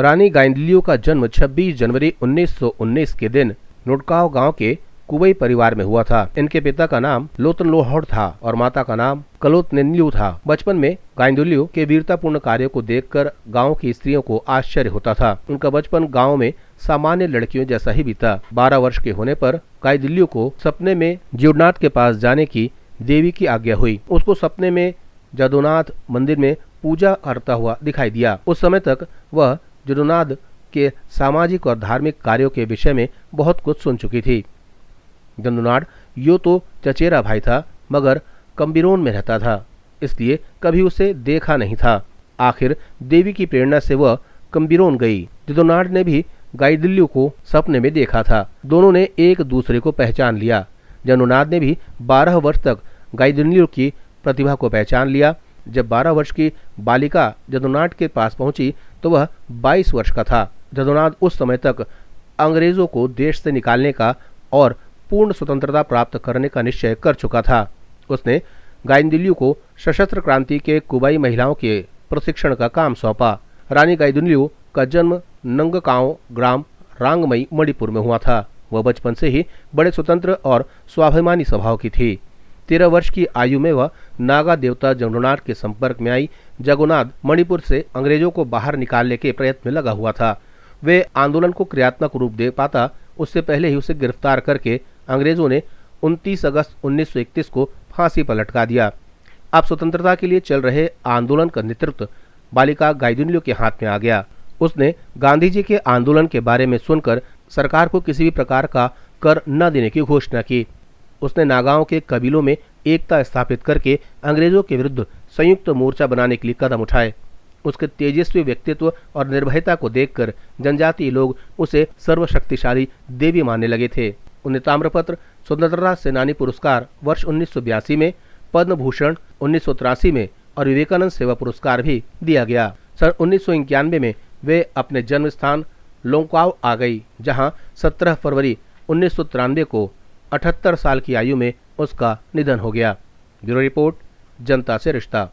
रानी गाइदिन्ल्यू का जन्म 26 जनवरी 1919 के दिन नुडकाव गांव के कुबई परिवार में हुआ था। इनके पिता का नाम लोतनलोहड़ था और माता का नाम कलोतनेन्ल्यू था। बचपन में गाइदिन्ल्यू के वीरतापूर्ण कार्यों को देखकर गांव की स्त्रियों को आश्चर्य होता था। उनका बचपन गांव में सामान्य लड़कियों जैसा ही बीता। 12 वर्ष के होने पर गाइदिन्ल्यू को सपने में जीवनाथ के पास जाने की देवी की आज्ञा हुई। उसको सपने में जदुनाथ मंदिर में पूजा करता हुआ दिखाई दिया। उस समय तक वह जदुनाथ के सामाजिक और धार्मिक कार्यों के विषय में बहुत कुछ सुन चुकी थी। जदुनाथ यो तो चचेरा भाई था, मगर कम्बिरोन में रहता था, इसलिए कभी उसे देखा नहीं था। आखिर देवी की प्रेरणा से वह कम्बिरोन गई। जदुनाथ ने भी गाइदिन्ल्यू को सपने में देखा था। दोनों ने एक दूसरे को पहचान लिया। जदुनाथ ने भी 12 वर्ष तक गाइदिन्ल्यू की प्रतिभा को पहचान लिया। जब 12 वर्ष की बालिका जदुनाथ के पास पहुंची तो वह 22 वर्ष का था। जदुनाथ उस समय तक अंग्रेजों को देश से निकालने का और पूर्ण स्वतंत्रता प्राप्त करने का निश्चय कर चुका था। उसने गाइदिन्ल्यू को सशस्त्र क्रांति के कुबाई महिलाओं के प्रशिक्षण का काम सौंपा। रानी गाइदिन्ल्यू का जन्म नंगकाओ ग्राम रांगमई मणिपुर में हुआ था। वह बचपन से ही बड़े स्वतंत्र और स्वाभिमानी स्वभाव की थी। 13 वर्ष की आयु में वह नागा देवता जगन्नाथ के संपर्क में आई। जगन्नाथ मणिपुर से अंग्रेजों को बाहर निकालने के प्रयत्न में लगा हुआ था। वे आंदोलन को क्रियात्मक रूप दे पाता उससे पहले ही उसे गिरफ्तार करके अंग्रेजों ने 29 अगस्त 1931 को फांसी पर लटका दिया। अब स्वतंत्रता के लिए चल रहे आंदोलन का नेतृत्व बालिका गाइदिन्ल्यू के हाथ में आ गया। उसने गांधी जी के आंदोलन के बारे में सुनकर सरकार को किसी भी प्रकार का कर न देने की घोषणा की। उसने नागाओं के कबीलों में एकता स्थापित करके अंग्रेजों के विरुद्ध संयुक्त मोर्चा बनाने के लिए कदम उठाए। उसके तेजस्वी व्यक्तित्व और निर्भयता को देखकर जनजातीय लोग उसे सर्वशक्तिशाली देवी मानने लगे थे। उन्हें ताम्रपत्र स्वतंत्रता सेनानी पुरस्कार वर्ष 1982 में, पद्म भूषण 1983 में और विवेकानंद सेवा पुरस्कार भी दिया गया। सन 1991 में वे अपने जन्म स्थान लोंगकाव आ गई, जहां 17 फरवरी 1993 को 78 साल की आयु में उसका निधन हो गया। ब्यूरो रिपोर्ट, जनता से रिश्ता।